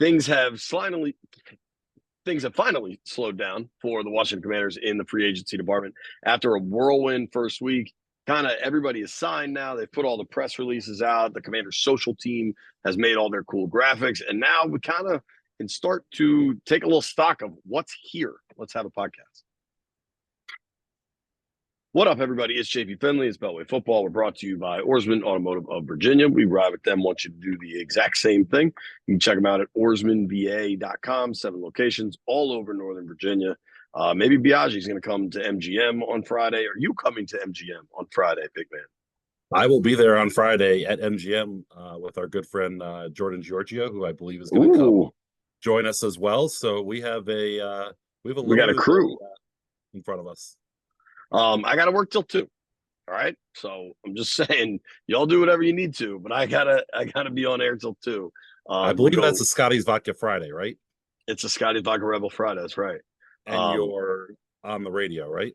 things have finally slowed down for the Washington Commanders in the free agency department after a whirlwind first week. Kind of everybody is signed now. They've put all the press releases out. The Commanders social team has made all their cool graphics. And now we kind of can start to take a little stock of what's here. Let's have a podcast. What up, everybody? It's JP Finley. It's Beltway Football. We're brought to you by Oarsman Automotive of Virginia. We ride with them, want you to do the exact same thing. You can check them out at oarsmanva.com, 7 locations all over Northern Virginia. Maybe Biaggi's going to come to MGM on Friday. Are you coming to MGM on Friday, big man? I will be there on Friday at MGM with our good friend Jordan Giorgio, who I believe is going to come join us as well. So we got a crew in front of us. I got to work till 2. All right. So I'm just saying, y'all do whatever you need to, but I gotta be on air till 2. I believe that's a Scotty's Vodka Friday, right? It's a Scotty's Vodka Rebel Friday. That's right. And you're on the radio, right?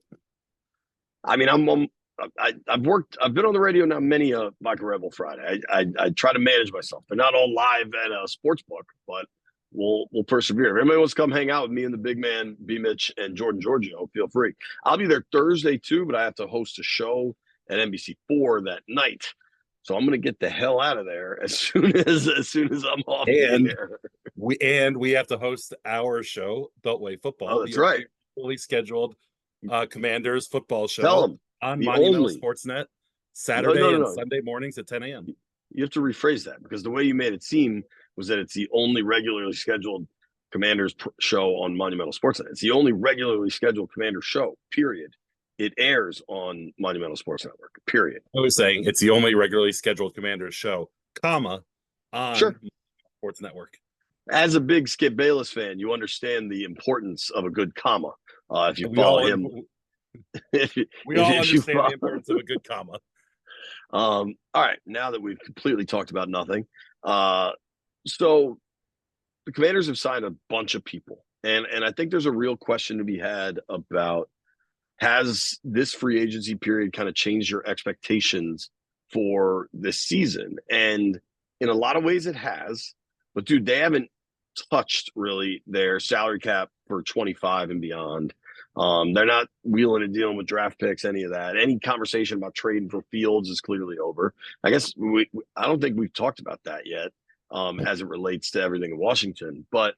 I mean, I've been on the radio now many a Vodka Rebel Friday. I try to manage myself. They're not all live at a sports book, but we'll persevere. If anybody wants to come hang out with me and the big man, B. Mitch, and Jordan Giorgio, feel free. I'll be there Thursday too, but I have to host a show at NBC4 that night. So I'm going to get the hell out of there as soon as I'm off the air. We have to host our show, Beltway Football. Oh, that's right. Fully scheduled Commanders football show. Tell them. On Monumental Sportsnet, Saturday and Sunday mornings at 10 a.m. You have to rephrase that, because the way you made it seem was that it's the only regularly scheduled Commanders show on Monumental Sportsnet. It's the only regularly scheduled Commanders show, period. It airs on Monumental Sports Network, period. I was saying it's the only regularly scheduled Commanders show, on Sports Network. As a big Skip Bayless fan, you understand the importance of a good comma. If you follow him... We all understand the importance of a good comma. All right, now that we've completely talked about nothing, so the Commanders have signed a bunch of people, and I think there's a real question to be had about, has this free agency period kind of changed your expectations for this season? And in a lot of ways it has, but dude, they haven't touched really their salary cap for 25 and beyond. They're not wheeling and dealing with draft picks, any of that. Any conversation about trading for Fields is clearly over. I guess I don't think we've talked about that yet as it relates to everything in Washington. But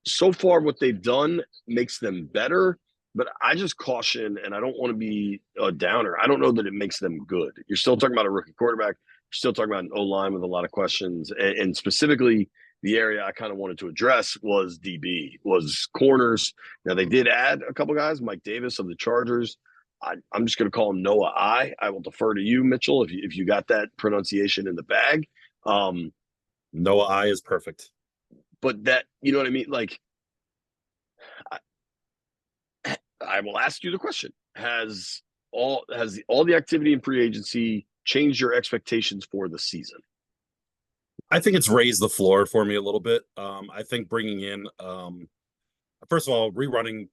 so far what they've done makes them better. But I just caution, and I don't want to be a downer, I don't know that it makes them good. You're still talking about a rookie quarterback. You're still talking about an O-line with a lot of questions. And specifically, the area I kind of wanted to address was DB, was corners. Now, they did add a couple guys, Mike Davis of the Chargers. I'm just going to call him Noah I. I will defer to you, Mitchell, if you got that pronunciation in the bag. Noah I is perfect. But that, you know what I mean? Like, I will ask you the question. Has all the activity in free agency changed your expectations for the season? I think it's raised the floor for me a little bit. I think bringing in, first of all, rerunning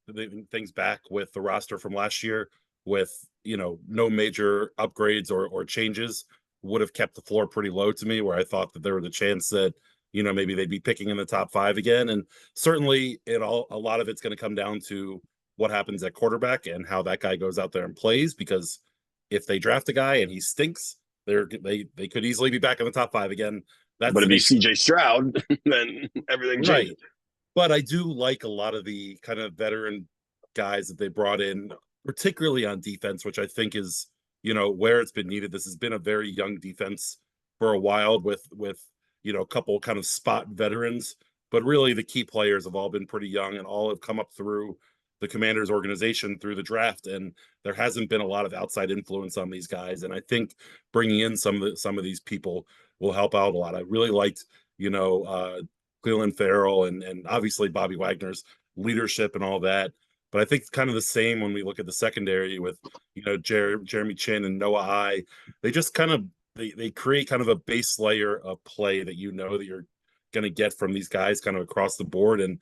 things back with the roster from last year with, no major upgrades or changes would have kept the floor pretty low to me, where I thought that there was a chance that, maybe they'd be picking in the top 5 again. And certainly a lot of it's going to come down to what happens at quarterback and how that guy goes out there and plays, because if they draft a guy and he stinks, they could easily be back in the top 5 again. But if he's CJ Stroud, then everything changes. Right. But I do like a lot of the kind of veteran guys that they brought in, particularly on defense, which I think is, where it's been needed. This has been a very young defense for a while with a couple kind of spot veterans, but really the key players have all been pretty young and all have come up through the Commanders organization through the draft, and there hasn't been a lot of outside influence on these guys. And I think bringing in some of these people will help out a lot. I really liked, Clelin Ferrell and obviously Bobby Wagner's leadership and all that. But I think it's kind of the same when we look at the secondary with, Jeremy Chin and Noah I. They just kind of they create kind of a base layer of play that that you're going to get from these guys kind of across the board. And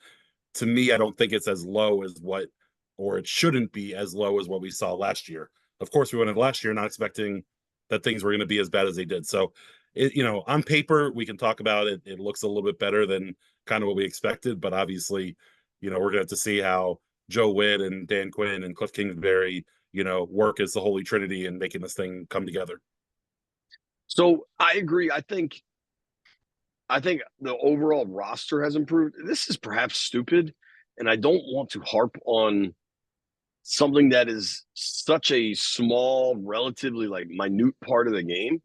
to me, I don't think it's as low as it shouldn't be as low as what we saw last year. Of course, we went in last year not expecting that things were going to be as bad as they did. So on paper, we can talk about it. It looks a little bit better than kind of what we expected, but obviously, we're going to have to see how Joe Witt and Dan Quinn and Cliff Kingsbury, work as the Holy Trinity and making this thing come together. So I agree. I think the overall roster has improved. This is perhaps stupid, and I don't want to harp on something that is such a small, relatively like minute part of the game.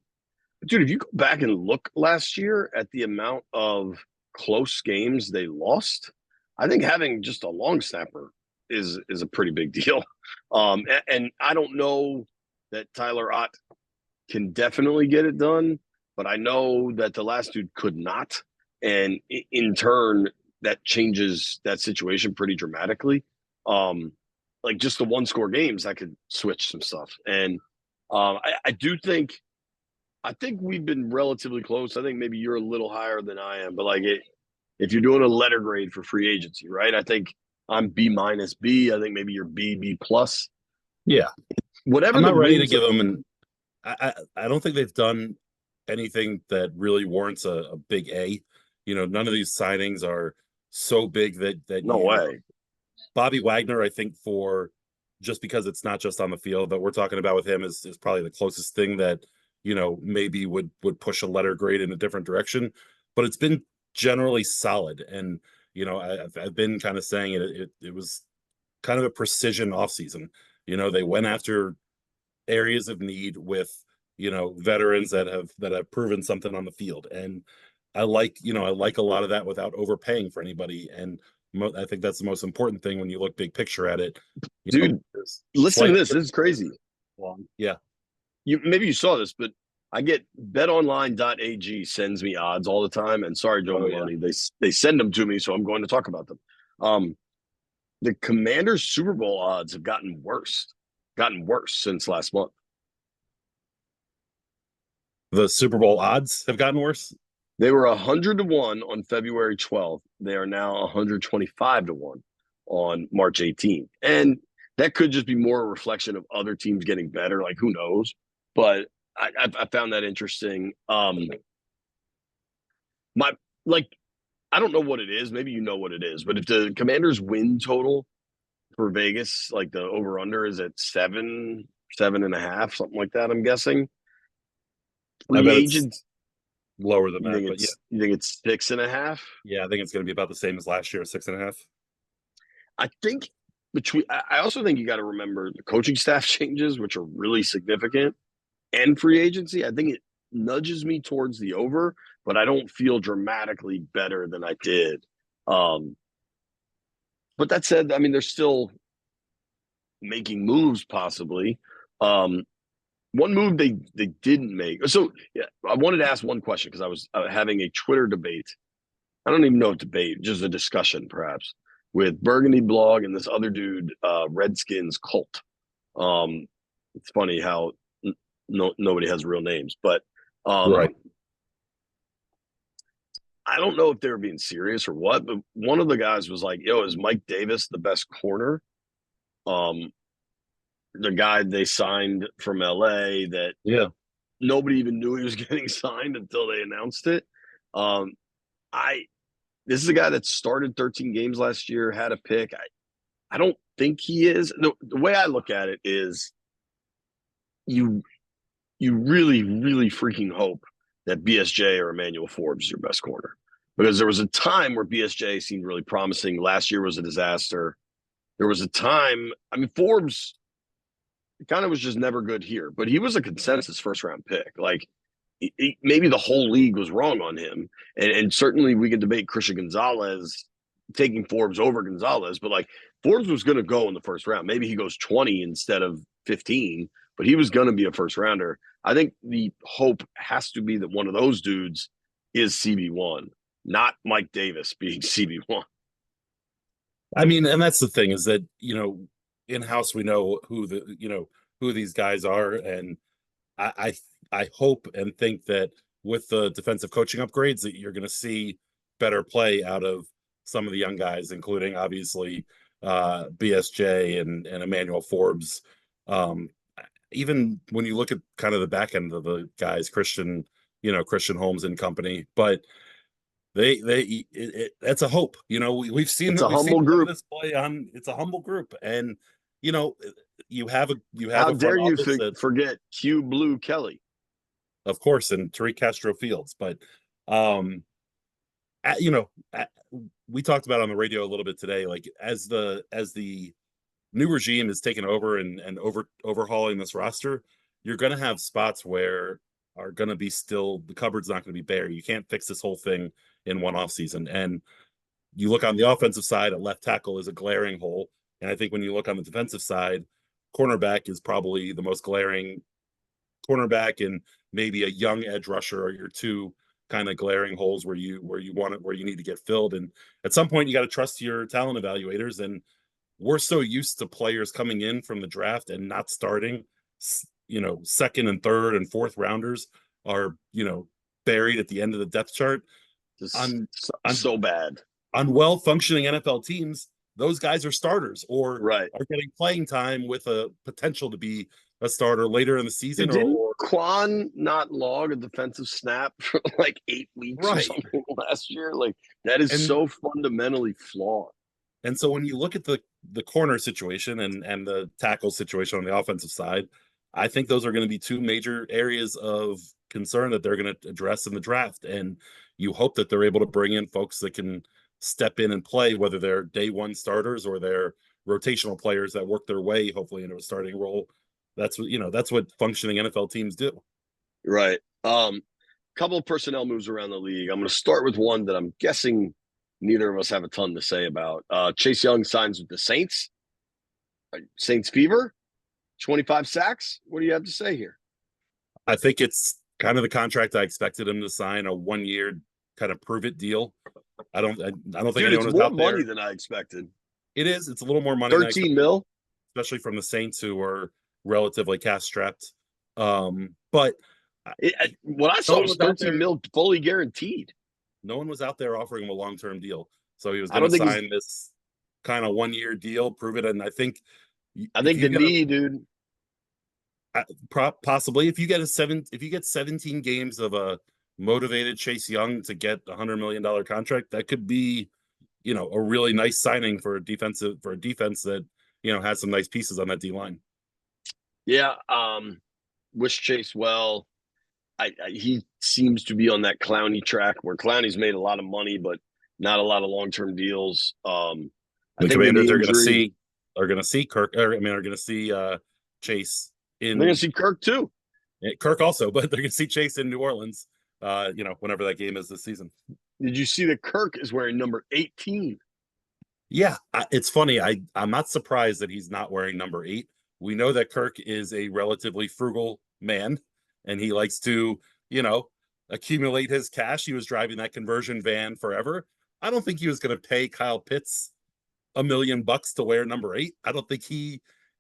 But dude, if you go back and look last year at the amount of close games they lost, I think having just a long snapper is a pretty big deal. And I don't know that Tyler Ott can definitely get it done, but I know that the last dude could not. And in turn, that changes that situation pretty dramatically. Like just the one score games, that could switch some stuff. And I do think, I think we've been relatively close. I think maybe you're a little higher than I am, but like if you're doing a letter grade for free agency, right? I think I'm B minus B. I think maybe you're B plus. Yeah, Whatever I'm the not ready to wins give them an. I don't think they've done anything that really warrants a big A. None of these signings are so big that no way. Bobby Wagner, I think, for just because it's not just on the field that we're talking about with him is probably the closest thing that maybe would push a letter grade in a different direction. But it's been generally solid, and I've been kind of saying it was kind of a precision offseason. They went after areas of need with veterans that have proven something on the field, and I like a lot of that without overpaying for anybody. And I think that's the most important thing when you look big picture at it. Dude, listen to this. This is crazy. Yeah. Maybe you saw this, but I get betonline.ag sends me odds all the time. And sorry, Joe Maloney, they send them to me, so I'm going to talk about them. The Commanders Super Bowl odds have gotten worse since last month. The Super Bowl odds have gotten worse. They were 100-1 on February 12th. They are now 125-1 on March 18th. And that could just be more a reflection of other teams getting better. Like, who knows? But I found that interesting. I don't know what it is. Maybe you know what it is. But if the Commanders win total for Vegas, like the over under is at 7.5, something like that, I'm guessing. Free agents lower than that, but yeah. You think it's 6.5? Yeah, I think it's going to be about the same as last year, 6.5. I think I also think you got to remember the coaching staff changes, which are really significant, and free agency. I think it nudges me towards the over, but I don't feel dramatically better than I did. But that said, I mean, they're still making moves possibly. One move they didn't make. So yeah, I wanted to ask one question because I was having a Twitter debate. I don't even know if debate, just a discussion perhaps with Burgundy Blog and this other dude, Redskins Cult. It's funny how nobody has real names, but right. I don't know if they were being serious or what, but one of the guys was like, "Yo, is Mike Davis the best corner?" The guy they signed from LA that nobody even knew he was getting signed until they announced it. This is a guy that started 13 games last year, had a pick. I don't think he is. The way I look at it is you really, really freaking hope that BSJ or Emmanuel Forbes is your best corner. Because there was a time where BSJ seemed really promising. Last year was a disaster. There was a time, I mean, Forbes kind of was just never good here, but he was a consensus first round pick. Like maybe the whole league was wrong on him. And certainly we can debate Christian Gonzalez taking Forbes over Gonzalez, but like Forbes was going to go in the first round. Maybe he goes 20 instead of 15, but he was going to be a first rounder. I think the hope has to be that one of those dudes is CB1, not Mike Davis being CB1. I mean, and that's the thing is that, in-house we know who these guys are, and I hope and think that with the defensive coaching upgrades that you're going to see better play out of some of the young guys, including obviously BSJ and Emmanuel Forbes. Even when you look at kind of the back end of the guys, Christian Christian Holmes and company, but that's a hope. We've seen It's a we've seen humble some of group. this play on. It's a humble group, and you know you have How a front dare you office that, forget Q Blue Kelly? of course, and Tariq Castro Fields, but um, at, you know, at, we talked about on the radio a little bit today, like as the new regime is taking over and overhauling this roster, you're going to have spots where are going to be still the cupboard's not going to be bare. You can't fix this whole thing in one off season. And you look on the offensive side, at left tackle is a glaring hole. And I think when you look on the defensive side, cornerback is probably the most glaring. Cornerback and maybe a young edge rusher are your two kind of glaring holes where you need to get filled. And at some point, you got to trust your talent evaluators. And we're so used to players coming in from the draft and not starting. Second and third and fourth rounders are buried at the end of the depth chart. Just On on so bad. on well functioning NFL teams, those guys are starters or Right. are getting playing time with a potential to be a starter later in the season. Didn't Quan not log a defensive snap for like 8 weeks or Right. something last year? Like that is And- so fundamentally flawed. And so when you look at the corner situation and the tackle situation on the offensive side, I think those are going to be two major areas of concern that they're going to address in the draft. And you hope that they're able to bring in folks that can step in and play, whether they're day one starters or they're rotational players that work their way, hopefully, into a starting role. That's what functioning NFL teams do. Right. Couple of personnel moves around the league. I'm going to start with one that I'm guessing neither of us have a ton to say about. Chase Young signs with the Saints. Saints fever, 25 sacks. What do you have to say here? I think it's kind of the contract I expected him to sign, a 1-year kind of prove it deal. I don't think Dude, anyone it's was more out money there. than I expected. It is. It's a little more money. 13 mil. Especially from the Saints, who are relatively cash strapped. But what I saw was 13 mil fully guaranteed. No one was out there offering him a long-term deal, so he was going to sign this kind of 1-year deal, prove it. And I think the knee, dude. Possibly, if you get 17 games of a motivated Chase Young to get $100 million contract, that could be, a really nice signing for a defense that has some nice pieces on that D line. Yeah, wish Chase well. He seems to be on that Clowney track where Clowney's made a lot of money, but not a lot of long-term deals. The Commanders are going to see Kirk. Are going to see Chase in. They're going to see Kirk too. Kirk also, but they're going to see Chase in New Orleans. Whenever that game is this season. Did you see that Kirk is wearing number 18? Yeah, it's funny. I'm not surprised that he's not wearing number 8. We know that Kirk is a relatively frugal man, and he likes to, accumulate his cash. He was driving that conversion van forever. I don't think he was going to pay Kyle Pitts $1 million to wear number 8. I don't think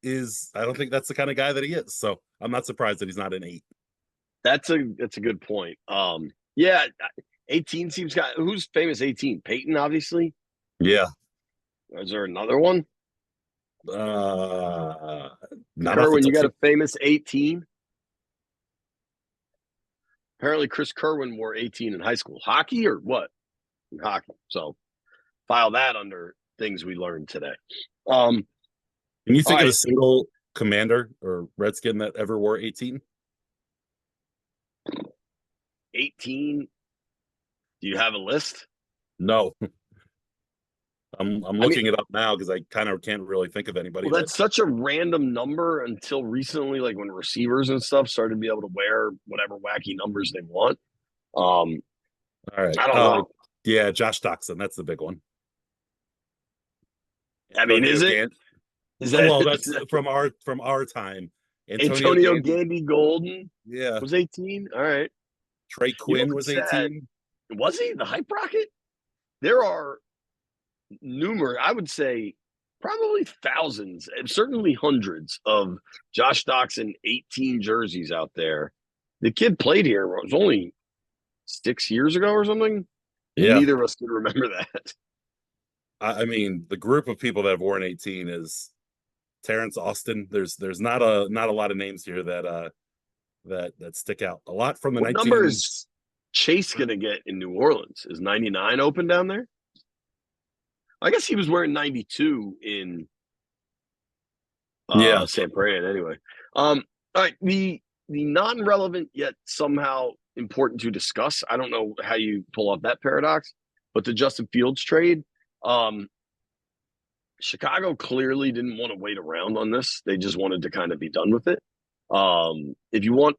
that's the kind of guy that he is. So I'm not surprised that he's not an 8. That's a good point. Yeah, 18 seems who's famous 18? Peyton, obviously. Yeah. Is there another one? Kerwin, you got a famous 18? Apparently Chris Kerwin wore 18 in high school. Hockey or what? In hockey. So file that under things we learned today. Can you think of a single Commander or Redskin that ever wore 18? 18? Do you have a list? No. I'm looking it up now because I kind of can't really think of anybody. Well, that's such a random number until recently, like when receivers and stuff started to be able to wear whatever wacky numbers they want. All right. I don't know. Yeah, Josh Doxson. That's the big one. I mean, is it? Well, that's from our time. Antonio Gandy Golden. Yeah. Was 18. All right. Trey Quinn was 18. Was he the hype rocket? There are numerous, I would say probably thousands, and certainly hundreds of Josh Doxson 18 jerseys out there. The kid played here. It was only 6 years ago or something. Yeah. Neither of us could remember that. I mean, the group of people that have worn 18 is Terrence Austin. There's not a lot of names here that that stick out a lot from the What 19. number is Chase gonna get in New Orleans? Is 99 open down there? I guess he was wearing 92 in Yeah. San Fran anyway. All right, the non-relevant yet somehow important to discuss. I don't know how you pull off that paradox, but the Justin Fields trade. Um, Chicago clearly didn't want to wait around on this. They just wanted to kind of be done with it. If you want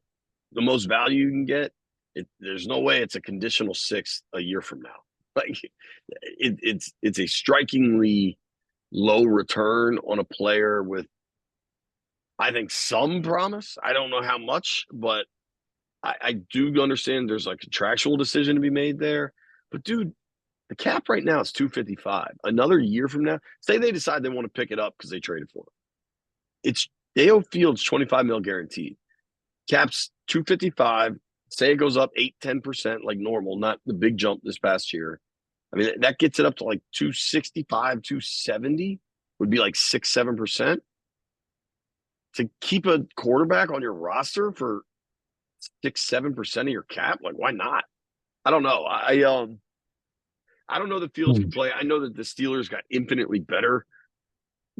the most value you can get, there's no way it's a conditional sixth a year from now. Like it's a strikingly low return on a player with, I think, some promise. I don't know how much, but I do understand there's a contractual decision to be made there. But dude, the cap right now is 255. Another year from now, say they decide they want to pick it up because they traded for it. It's Dale Fields 25 mil guaranteed. Cap's 255. Say it goes up 8-10% like normal, not the big jump this past year. I mean, that gets it up to like 265, 270 would be like 6-7%. To keep a quarterback on your roster for 6-7% of your cap, like why not? I don't know. I don't know that Fields can play. I know that the Steelers got infinitely better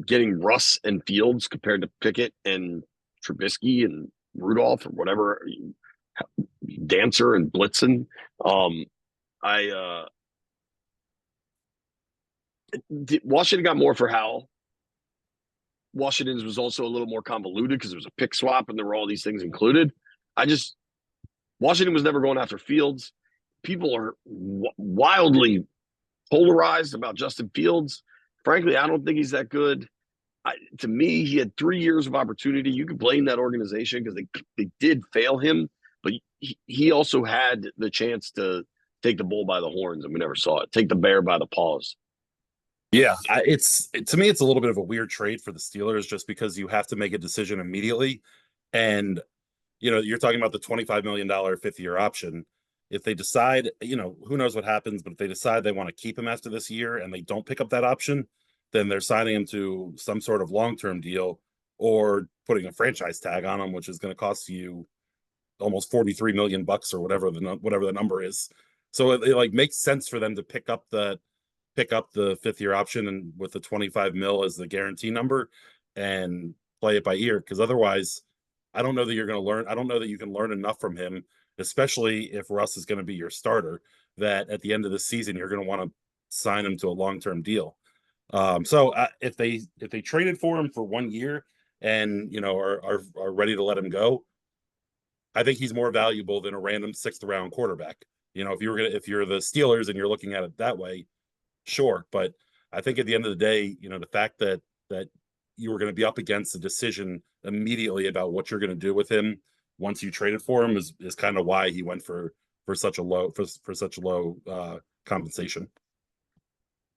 getting Russ and Fields compared to Pickett and Trubisky and Rudolph or whatever, Dancer and Blitzen. I Washington got more for Howell. Washington's was also a little more convoluted because there was a pick swap and there were all these things included. Washington was never going after Fields. People are wildly polarized about Justin Fields. Frankly, I don't think he's that good. To me, he had 3 years of opportunity. You could blame that organization because they did fail him, but he also had the chance to take the bull by the horns, and we never saw it. Take the bear by the paws. Yeah, to me, it's a little bit of a weird trade for the Steelers just because you have to make a decision immediately. And, you're talking about the $25 million 5th-year option. If they decide, who knows what happens, but if they decide they want to keep him after this year and they don't pick up that option, then they're signing him to some sort of long-term deal or putting a franchise tag on him, which is going to cost you almost 43 million bucks or whatever the number is. So it like makes sense for them to pick up the 5th-year option and with the 25 mil as the guarantee number and play it by ear, because otherwise I don't know that you're going to learn. I don't know that you can learn enough from him, especially if Russ is going to be your starter, that at the end of the season you're going to want to sign him to a long-term deal. So if they traded for him for 1 year and are ready to let him go, I think he's more valuable than a random 6th round quarterback. If you're the Steelers and you're looking at it that way, sure. But I think at the end of the day, the fact that you were going to be up against a decision immediately about what you're going to do with him once you traded for him is kind of why he went for such a low compensation.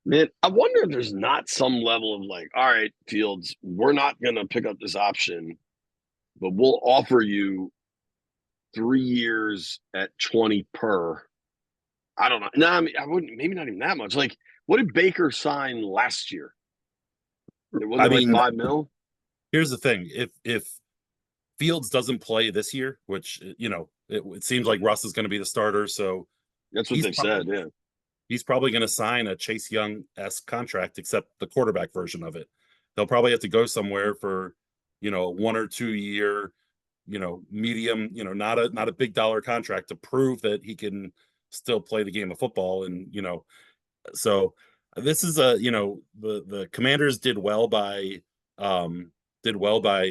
Man, I wonder if there's not some level of like, all right, Fields, we're not going to pick up this option, but we'll offer you 3 years at 20 per. I don't know. No, I mean, I wouldn't. Maybe not even that much. Like, what did Baker sign last year? It wasn't like 5 mil. Here's the thing: if Fields doesn't play this year, which it seems like Russ is going to be the starter, so that's what they've said. Yeah, he's probably going to sign a Chase Young-esque contract, except the quarterback version of it. They'll probably have to go somewhere for 1 or 2 year, medium, not a big dollar contract to prove that he can still play the game of football. And so this is the Commanders did well by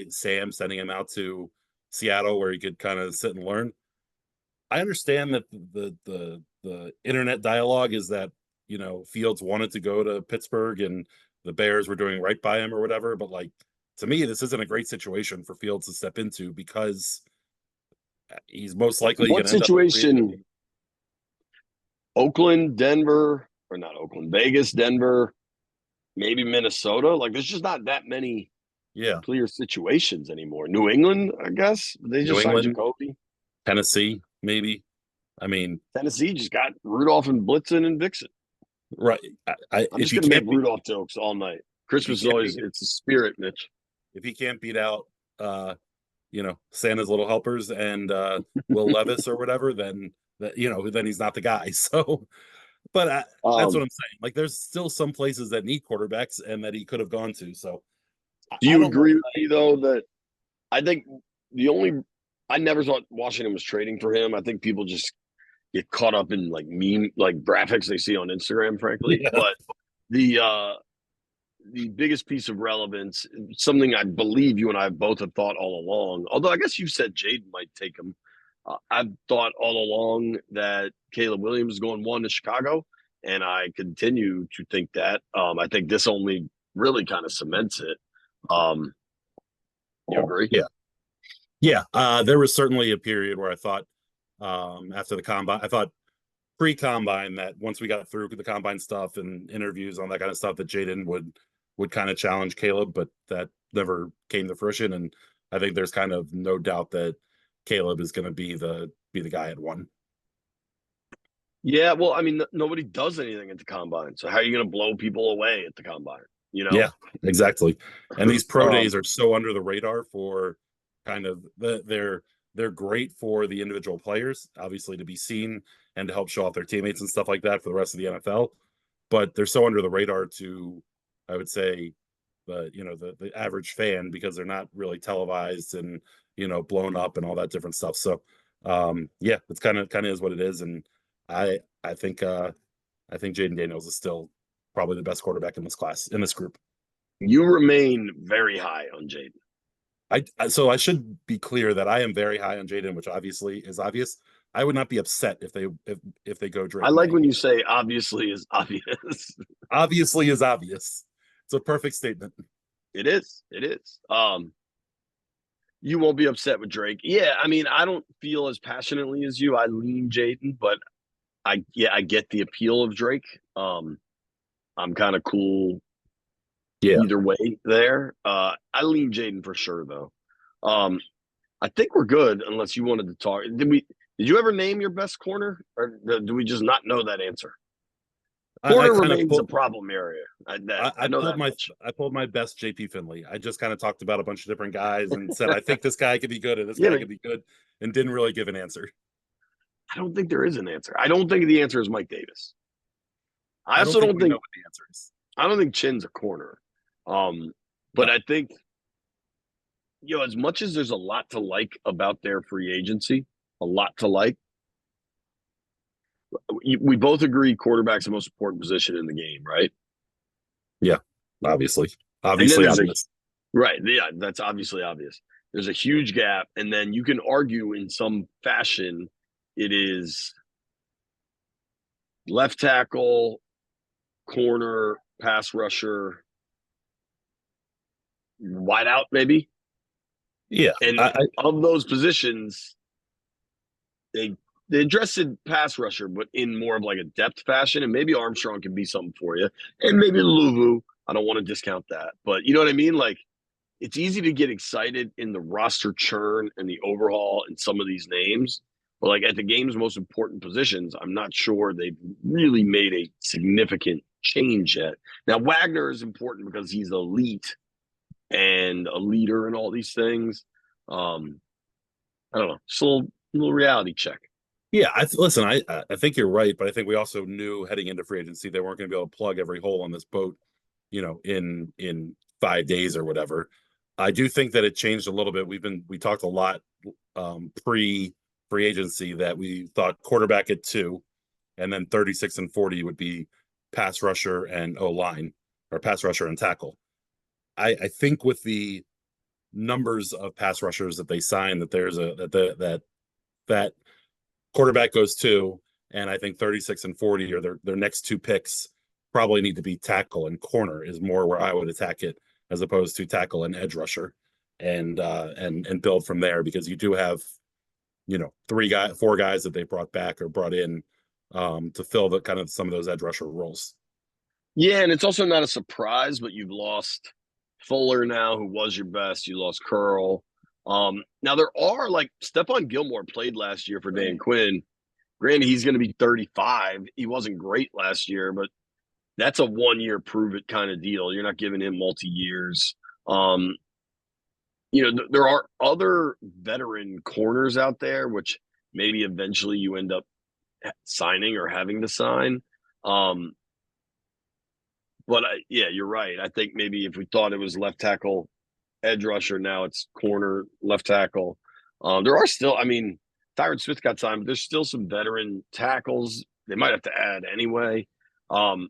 Sam sending him out to Seattle where he could kind of sit and learn. I understand that the internet dialogue is that Fields wanted to go to Pittsburgh and the Bears were doing right by him or whatever, but like, to me, this isn't a great situation for Fields to step into because he's most likely what situation? Oakland, Denver, or not Oakland, Vegas, Denver, maybe Minnesota. Like, there's just not that many clear situations anymore. New England, I guess they just signed Jacoby. Tennessee, maybe. I mean, Tennessee just got Rudolph and Blitzen and Vixen. Right. I'm just going to make Rudolph jokes all night. Christmas is always, it's a spirit, Mitch. If he can't beat out Santa's little helpers and Will Levis or whatever, then then he's not the guy. So, but that's what Um, I'm saying. Like, there's still some places that need quarterbacks and that he could have gone to. So do I you don't want agree to with me though that I think the only I never thought Washington was trading for him. I think people just get caught up in like meme like graphics they see on Instagram, say. frankly. Yeah. But the uh the biggest piece of relevance, something I believe you and I both have thought all along, although I guess you said Jaden might take him. I've thought all along that Caleb Williams is going one to Chicago, and I continue to think that. I think this only really kind of cements it. Um, you agree? Yeah. Yeah. There was certainly a period where I thought after the combine, I thought pre-combine that once we got through the combine stuff and interviews on that kind of stuff that Jaden would kind of challenge Caleb, but that never came to fruition. And I think there's kind of no doubt that Caleb is going to be the guy at one. Yeah. Well, I mean, nobody does anything at the combine, so how are you going to blow people away at the combine? You know? Yeah, exactly. And these pro um, days are so under the radar for kind of they're great for the individual players, obviously to be seen and to help show off their teammates and stuff like that for the rest of the NFL. But they're so under the radar to, I would say, the average fan because they're not really televised and blown up and all that different stuff. So yeah, it's kind of is what it is. And I think I think Jaden Daniels is still probably the best quarterback in this class, in this group. you remain very high on Jaden. So I should be clear that I am very high on Jaden, which obviously is obvious. I would not be upset if they go I Drake like May. when you say obviously is obvious. Obviously is obvious. It's a perfect statement. It is. It is. You won't be upset with Drake. Yeah, I mean, I don't feel as passionately as you. I lean Jaden, but I get the appeal of Drake. I'm kind of cool Yeah. either way there. I lean Jaden for sure though. Um, I think we're good unless you wanted to talk. Did you ever name your best corner, or do we just not know that answer? I Corner kind of remains a pulled problem area. I know that much. I pulled my best JP Finley. I just kind of talked about a bunch of different guys and said I think this guy could be good and this Yeah, guy but could be good and didn't really give an answer. I don't think there is an answer. I don't think the answer is Mike Davis. I I don't also think don't we know think what the answer is. I don't think Chin's a corner. But No. I think as much as there's a lot to like about their free agency, a lot to like. We both agree quarterback's the most important position in the game, right? Yeah. Obviously. And then Obviously there's obvious. right, yeah, that's obviously obvious. There's a huge gap, and then you can argue in some fashion it is left tackle, corner, pass rusher, wide out, maybe. Yeah. And of those positions, they addressed pass rusher, but in more of like a depth fashion. And maybe Armstrong can be something for you, and maybe Luvu. I don't want to discount that, but you know what I mean. Like it's easy to get excited in the roster churn and the overhaul and some of these names, but like at the game's most important positions, I'm not sure they've really made a significant change yet. Now Wagner is important because he's elite and a leader and all these things. I don't know, just a little reality check. Yeah, listen. I think you're right, but I think we also knew heading into free agency they weren't going to be able to plug every hole on this boat, in 5 days or whatever. I do think that it changed a little bit. We talked a lot pre free agency that we thought quarterback at 2, and then 36 and 40 would be pass rusher and O line or pass rusher and tackle. I think with the numbers of pass rushers that they signed, that there's that quarterback goes 2, and I think 36 and 40 are their next 2 picks probably need to be tackle and corner is more where I would attack it as opposed to tackle and edge rusher and build from there because you do have 4 guys that they brought back or brought in to fill the kind of some of those edge rusher roles. Yeah, and it's also not a surprise, but you've lost Fuller now, who was your best. You lost Curl. Now there are like Stephon Gilmore played last year for Dan Quinn. Granted, he's going to be 35. He wasn't great last year, but that's a 1-year prove it kind of deal. You're not giving him multi years. there are other veteran corners out there, which maybe eventually you end up signing or having to sign. Um, but yeah, you're right. I think maybe if we thought it was left tackle, edge rusher, now it's corner, left tackle. There are still, I mean, Tyron Smith got signed, but there's still some veteran tackles they might have to add anyway. Um,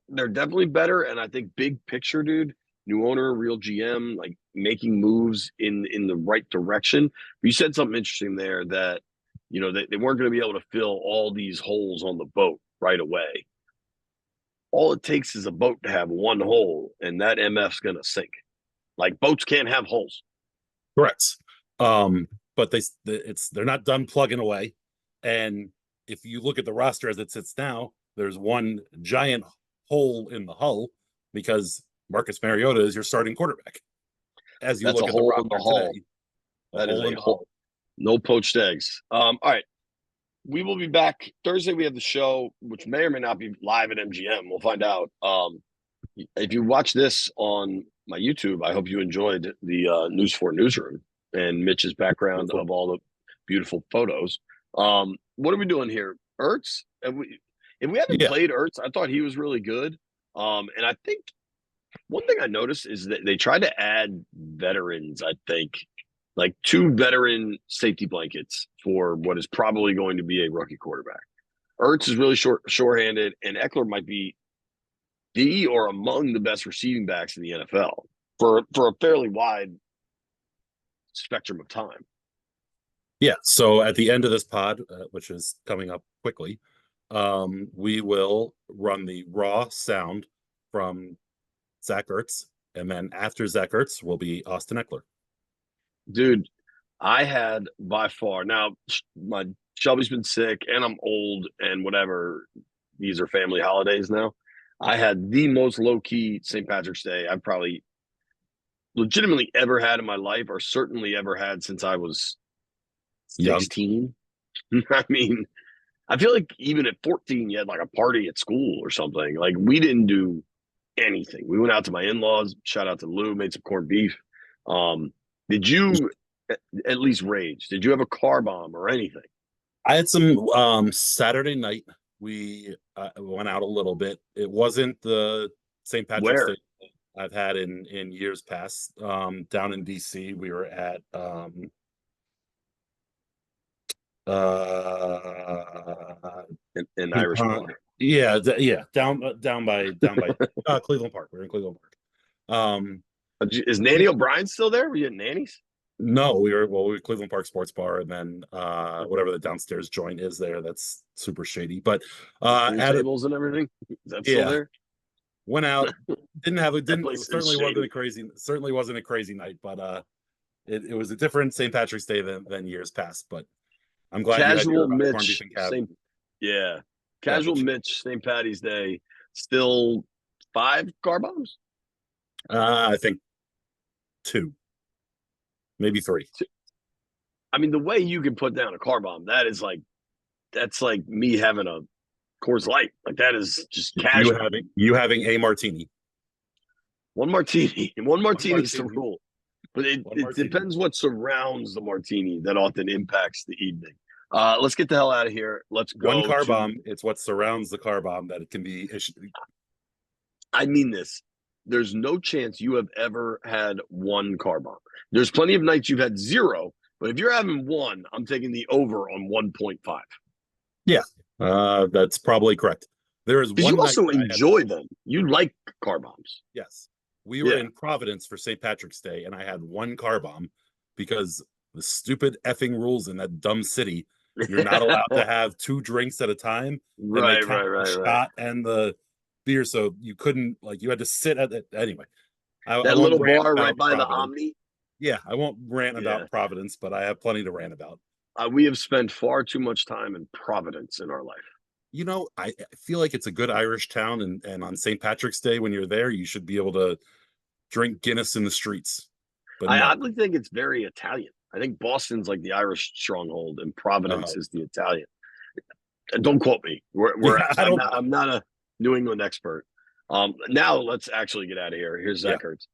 they're definitely better, and I think big picture, dude, new owner, real GM, like making moves in the right direction. You said something interesting there that they weren't going to be able to fill all these holes on the boat right away. All it takes is a boat to have one hole, and that MF's going to sink. Like boats can't have holes. Correct. But they're not done plugging away. And if you look at the roster as it sits now, there's one giant hole in the hull because Marcus Mariota is your starting quarterback. As you That's look a at the hole in roster the hull. today, That is a hole. No poached eggs. All right. We will be back Thursday. We have the show, which may or may not be live at MGM. We'll find out. If you watch this on my YouTube, I hope you enjoyed the News 4 newsroom and Mitch's background of all the beautiful photos. What are we doing here? Ertz? If we haven't played Ertz, I thought he was really good. And I think one thing I noticed is that they tried to add veterans, I think, like 2 veteran safety blankets for what is probably going to be a rookie quarterback. Ertz is really short-handed, and Eckler might be the or among the best receiving backs in the NFL for a fairly wide spectrum of time. Yeah. So at the end of this pod, which is coming up quickly, we will run the raw sound from Zach Ertz, and then after Zach Ertz will be Austin Eckler. Dude, I had by far, now my Shelby's been sick and I'm old and whatever. These are family holidays now. I had the most low key St. Patrick's Day I've probably legitimately ever had in my life, or certainly ever had since I was 16. I mean, I feel like even at 14, you had like a party at school or something. Like we didn't do anything. We went out to my in-laws, shout out to Lou, made some corned beef. Did you at least rage? Did you have a car bomb or anything? I had some Saturday night. We went out a little bit. It wasn't the St. Patrick's Day I've had in years past. Down in DC, we were at an Irish bar. Yeah, down by Cleveland Park. We were in Cleveland Park. Is Nanny O'Brien still there? Were you at Nanny's? No, we were Cleveland Park Sports Bar, and then whatever the downstairs joint is there, that's super shady. But tables and everything. Is that still there? Went out, certainly wasn't a crazy night, but it was a different St. Patrick's Day than years past. But I'm glad Casual Mitch. Casual Mitch St. Patty's Day. Still 5 car bombs? I think 2. Maybe 3. I mean, the way you can put down a car bomb, that's like me having a Coors Light. Like that is just casual. You having a martini. One martini. One martini is the rule. But it depends what surrounds the martini that often impacts the evening. Let's get the hell out of here. Let's go. One car bomb. It's what surrounds the car bomb that it can be issued. I mean this. There's no chance you have ever had 1 car bomb. There's plenty of nights you've had 0, but if you're having 1, I'm taking the over on 1.5. Yeah, that's probably correct. There is one. You also enjoy them. You like car bombs. Yes, we were in Providence for St. Patrick's Day, and I had 1 car bomb because the stupid effing rules in that dumb city. You're not allowed to have 2 drinks at a time. Right. Shot and the beer, so you couldn't, like, you had to sit at it anyway. That little bar right by the Omni. Yeah, I won't rant about Providence, but I have plenty to rant about. We have spent far too much time in Providence in our life. I feel like it's a good Irish town, and on St. Patrick's Day when you're there, you should be able to drink Guinness in the streets. But I oddly think it's very Italian. I think Boston's like the Irish stronghold, and Providence is the Italian. Don't quote me. I'm not a New England expert. Now let's actually get out of here. Here's Zach Ertz.